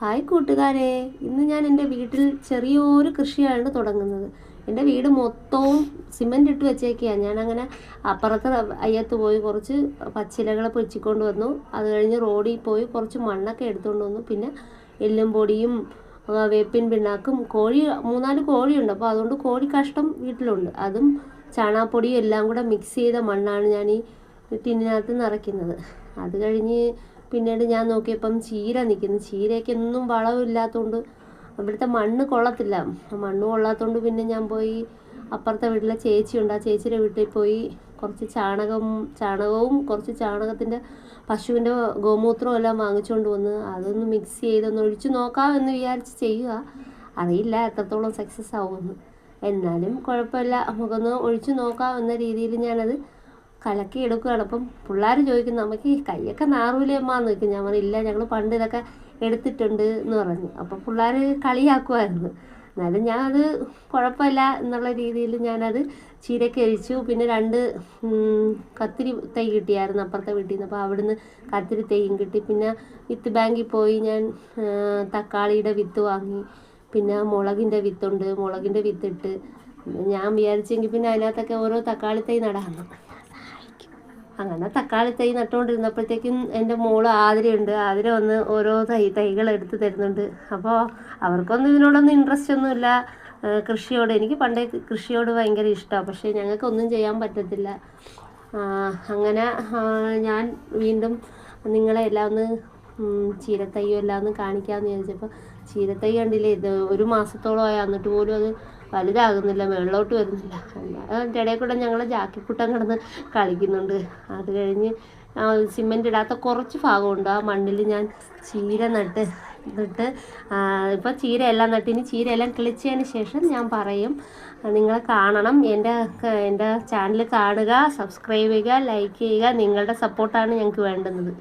Hi കൂട്ടുകാരെ, ഇന്ന് ഞാൻ എൻ്റെ വീട്ടിൽ ചെറിയൊരു കൃഷിയാണ് തുടങ്ങുന്നത്. എൻ്റെ വീട് മൊത്തവും സിമൻ്റ് ഇട്ട് വെച്ചേക്കുകയാണ്. ഞാനങ്ങനെ അപ്പുറത്ത് അയ്യത്ത് പോയി കുറച്ച് പച്ചിലകൾ പൊച്ചിക്കൊണ്ട് വന്നു. അത് കഴിഞ്ഞ് റോഡിൽ പോയി കുറച്ച് മണ്ണൊക്കെ എടുത്തുകൊണ്ട് വന്നു. പിന്നെ എല്ലും പൊടിയും വേപ്പിൻ പിണ്ണാക്കും കോഴി 3-4 കോഴിയുണ്ട്. അപ്പോൾ അതുകൊണ്ട് കോഴി കാഷ്ടം വീട്ടിലുണ്ട്. അതും ചാണകപ്പൊടിയും എല്ലാം കൂടെ മിക്സ് ചെയ്ത മണ്ണാണ് ഞാൻ ഈ ടിന്നിനകത്ത് നിറയ്ക്കുന്നത്. അത് കഴിഞ്ഞ് പിന്നീട് ഞാൻ നോക്കിയപ്പം ചീര നിൽക്കുന്നു. ചീരയ്ക്കൊന്നും വളമില്ലാത്തതുകൊണ്ട് ഇവിടുത്തെ മണ്ണ് കൊള്ളത്തില്ല. മണ്ണ് കൊള്ളാത്തതുകൊണ്ട് പിന്നെ ഞാൻ പോയി അപ്പുറത്തെ വീട്ടിലെ ചേച്ചിയുണ്ട്. ആ ചേച്ചിയുടെ വീട്ടിൽ പോയി കുറച്ച് ചാണകവും കുറച്ച് ചാണകത്തിൻ്റെ പശുവിൻ്റെ ഗോമൂത്രവും എല്ലാം വാങ്ങിച്ചുകൊണ്ട് വന്ന് അതൊന്ന് മിക്സ് ചെയ്തൊന്ന് ഒഴിച്ച് നോക്കാമെന്ന് വിചാരിച്ച് ചെയ്യുക. അറിയില്ല എത്രത്തോളം സക്സസ് ആവുമെന്ന്. എന്നാലും കുഴപ്പമില്ല, നമുക്കൊന്ന് ഒഴിച്ച് നോക്കാം എന്ന രീതിയിൽ ഞാനത് കലക്കി എടുക്കുകയാണ്. അപ്പം പിള്ളേർ ചോദിക്കുന്നു, നമുക്ക് ഈ കൈയൊക്കെ നാറൂലേ അമ്മാന്ന് ചോദിക്കും. ഞാൻ പറഞ്ഞില്ല, ഞങ്ങൾ പണ്ട് ഇതൊക്കെ എടുത്തിട്ടുണ്ട് എന്ന് പറഞ്ഞു. അപ്പം പിള്ളേർ കളിയാക്കുമായിരുന്നു. എന്നാലും ഞാനത് കുഴപ്പമില്ല എന്നുള്ള രീതിയിൽ ഞാനത് ചീരയ്ക്ക് അരിച്ചു. പിന്നെ 2 കത്തിരി തൈ കിട്ടിയായിരുന്നു അപ്പുറത്തെ വീട്ടിൽ നിന്ന്. അപ്പോൾ അവിടുന്ന് കത്തിരി തൈയും കിട്ടി. പിന്നെ വിത്ത് ബാങ്കിൽ പോയി ഞാൻ തക്കാളിയുടെ വിത്ത് വാങ്ങി. പിന്നെ മുളകിൻ്റെ വിത്തുണ്ട്, മുളകിൻ്റെ വിത്തിട്ട് ഞാൻ വിചാരിച്ചെങ്കിൽ പിന്നെ അതിനകത്തൊക്കെ ഓരോ തക്കാളി തൈ നടാമെന്ന്. അങ്ങനെ തക്കാളി തൈ നട്ടുകൊണ്ടിരുന്നപ്പോഴത്തേക്കും എൻ്റെ മോള് ആതിരയുണ്ട്. ആതിര വന്ന് ഓരോ തൈകൾ എടുത്ത് തരുന്നുണ്ട്. അപ്പോൾ അവർക്കൊന്നും ഇതിനോടൊന്നും ഇൻട്രസ്റ്റ് ഒന്നുമില്ല കൃഷിയോട്. എനിക്ക് പണ്ടേ കൃഷിയോട് ഭയങ്കര ഇഷ്ടമാണ്, പക്ഷേ ഞങ്ങൾക്കൊന്നും ചെയ്യാൻ പറ്റത്തില്ല. അങ്ങനെ ഞാൻ വീണ്ടും നിങ്ങളെ എല്ലാം ഒന്ന് ചീരത്തയ്യും എല്ലാം ഒന്ന് കാണിക്കാമെന്ന് വിചാരിച്ചപ്പോൾ ചീരത്തൈ കണ്ടില്ലേ, ഇത് 1 മാസത്തോളമായി, എന്നിട്ട് പോലും അത് വലുതാകുന്നില്ല, മുകളിലോട്ട് വരുന്നില്ല. അതിൻ്റെ ഇടയിൽ കൂടെ ഞങ്ങൾ ജാക്കിക്കുട്ടൻ കിടന്ന് കളിക്കുന്നുണ്ട്. അത് കഴിഞ്ഞ് സിമെൻ്റ് ഇടാത്ത കുറച്ച് ഭാഗമുണ്ട്, ആ മണ്ണിൽ ഞാൻ ചീര നട്ട് ഇപ്പോൾ ചീര എല്ലാം നട്ടിനി. ചീരയെല്ലാം കിളിച്ചതിന് ശേഷം ഞാൻ പറയും. നിങ്ങളെ കാണണം, എൻ്റെ ചാനൽ കാണുക, സബ്സ്ക്രൈബ് ചെയ്യുക, ലൈക്ക് ചെയ്യുക. നിങ്ങളുടെ സപ്പോർട്ടാണ് ഞങ്ങൾക്ക് വേണ്ടുന്നത്.